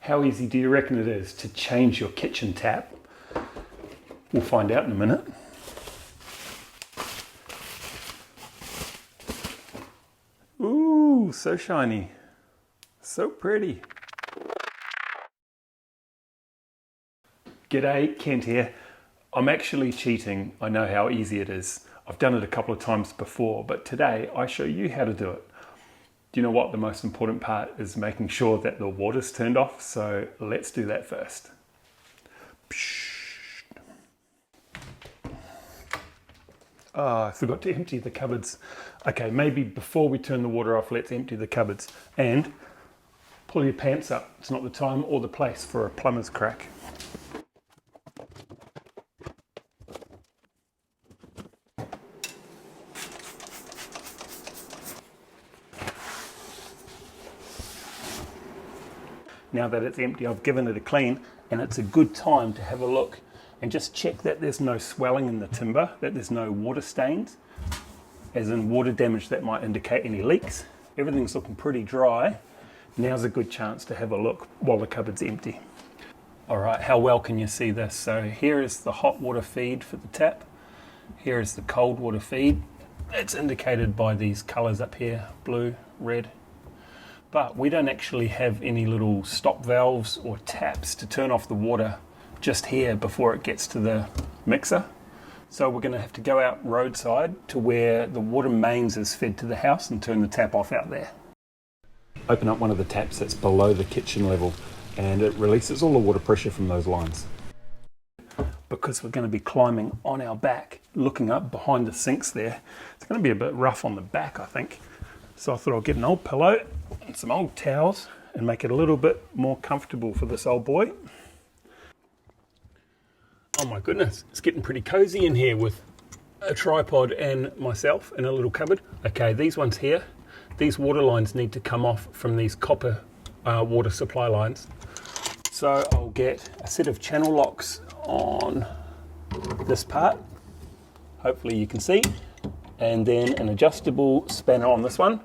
How easy do you reckon it is to change your kitchen tap? We'll find out in a minute. Ooh, so shiny. So pretty. G'day, Kent here. I'm actually cheating. I know how easy it is. I've done it a couple of times before, but today I show you how to do it. Do you know what? The most important part is making sure that the water's turned off, so let's do that first. Oh, I forgot to empty the cupboards. Okay, maybe before we turn the water off, let's empty the cupboards. And pull your pants up. It's not the time or the place for a plumber's crack. Now that it's empty, I've given it a clean, and it's a good time to have a look and just check that there's no swelling in the timber, that there's no water stains, as in water damage that might indicate any leaks. Everything's looking pretty dry. Now's a good chance to have a look while the cupboard's empty. All right, how well can you see this? So here is the hot water feed for the tap. Here is the cold water feed. It's indicated by these colors up here, blue, red. But we don't actually have any little stop valves or taps to turn off the water just here before it gets to the mixer. So we're going to have to go out roadside to where the water mains is fed to the house and turn the tap off out there. Open up one of the taps that's below the kitchen level and it releases all the water pressure from those lines. Because we're going to be climbing on our back, looking up behind the sinks there, it's going to be a bit rough on the back, I think. So I thought I'll get an old pillow and some old towels and make it a little bit more comfortable for this old boy. Oh my goodness, it's getting pretty cozy in here with a tripod and myself in a little cupboard. Okay, these ones here, these water lines need to come off from these copper water supply lines. So I'll get a set of channel locks on this part, hopefully you can see, and then an adjustable spanner on this one.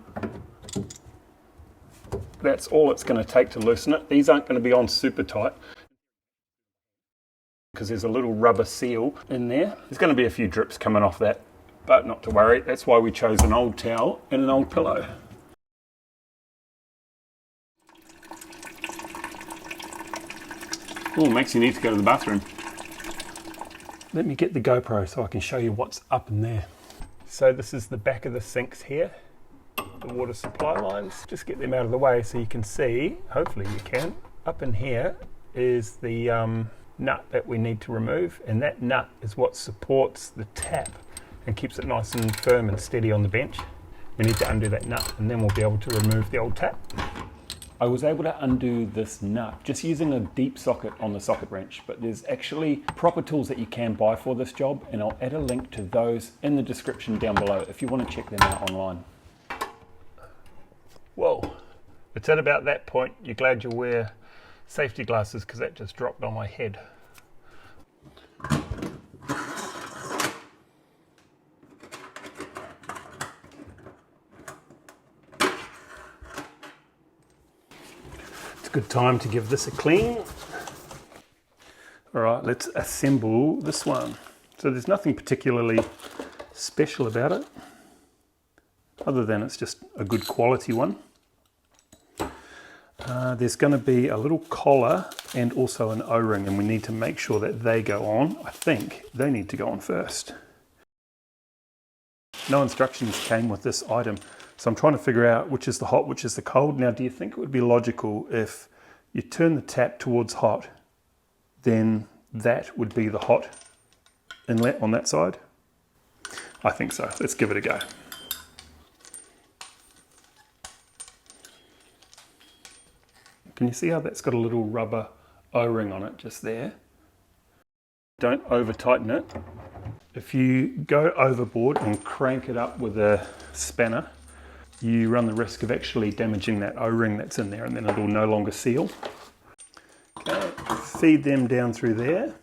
That's all it's going to take to loosen it. These aren't going to be on super tight because there's a little rubber seal in there. There's going to be a few drips coming off that, but not to worry. That's why we chose an old towel and an old pillow. Oh, makes you need to go to the bathroom. Let me get the GoPro so I can show you what's up in there. So this is the back of the sinks here, the water supply lines. Just get them out of the way so you can see, hopefully you can. Up in here is the nut that we need to remove, and that nut is what supports the tap and keeps it nice and firm and steady on the bench. We need to undo that nut and then we'll be able to remove the old tap. I was able to undo this nut just using a deep socket on the socket wrench, but there's actually proper tools that you can buy for this job, and I'll add a link to those in the description down below if you want to check them out online. Whoa, it's at about that point you're glad you wear safety glasses because that just dropped on my head. Good time to give this a clean. All right, let's assemble this one. So there's nothing particularly special about it, other than it's just a good quality one. There's going to be a little collar and also an O-ring, and we need to make sure that they go on. I think they need to go on first. No instructions came with this item, so I'm trying to figure out which is the hot, which is the cold. Now, do you think it would be logical if you turn the tap towards hot, then that would be the hot inlet on that side? I think so. Let's give it a go. Can you see how that's got a little rubber O-ring on it just there? Don't over tighten it. If you go overboard and crank it up with a spanner, you run the risk of actually damaging that O-ring that's in there, and then it'll no longer seal. Okay, feed them down through there.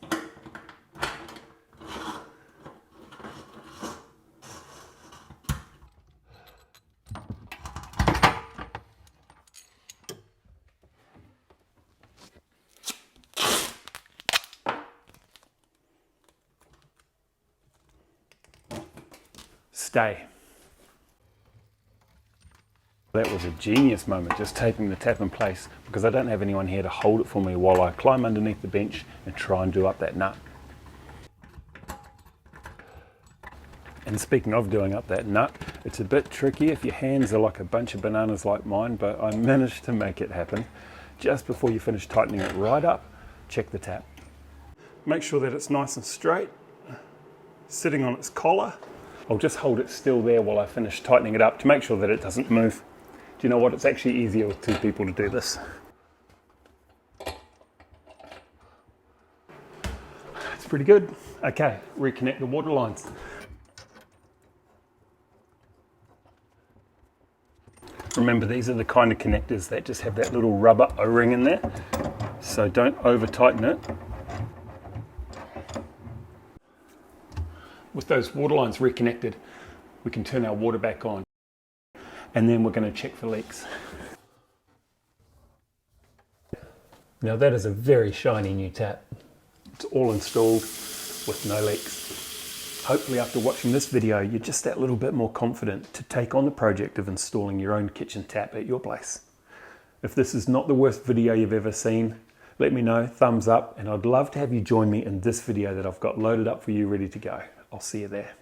stay. That was a genius moment, just taping the tap in place, because I don't have anyone here to hold it for me while I climb underneath the bench and try and do up that nut. And speaking of doing up that nut, it's a bit tricky if your hands are like a bunch of bananas like mine, but I managed to make it happen. Just before you finish tightening it right up, check the tap. Make sure that it's nice and straight, sitting on its collar. I'll just hold it still there while I finish tightening it up to make sure that it doesn't move. Do you know what? It's actually easier with two people to do this. It's pretty good. Okay, reconnect the water lines. Remember, these are the kind of connectors that just have that little rubber O-ring in there, so don't over tighten it. With those water lines reconnected, we can turn our water back on, and then we're going to check for leaks. Now that is a very shiny new tap. It's all installed with no leaks. Hopefully after watching this video, you're just that little bit more confident to take on the project of installing your own kitchen tap at your place. If this is not the worst video you've ever seen, let me know, thumbs up, and I'd love to have you join me in this video that I've got loaded up for you ready to go. I'll see you there.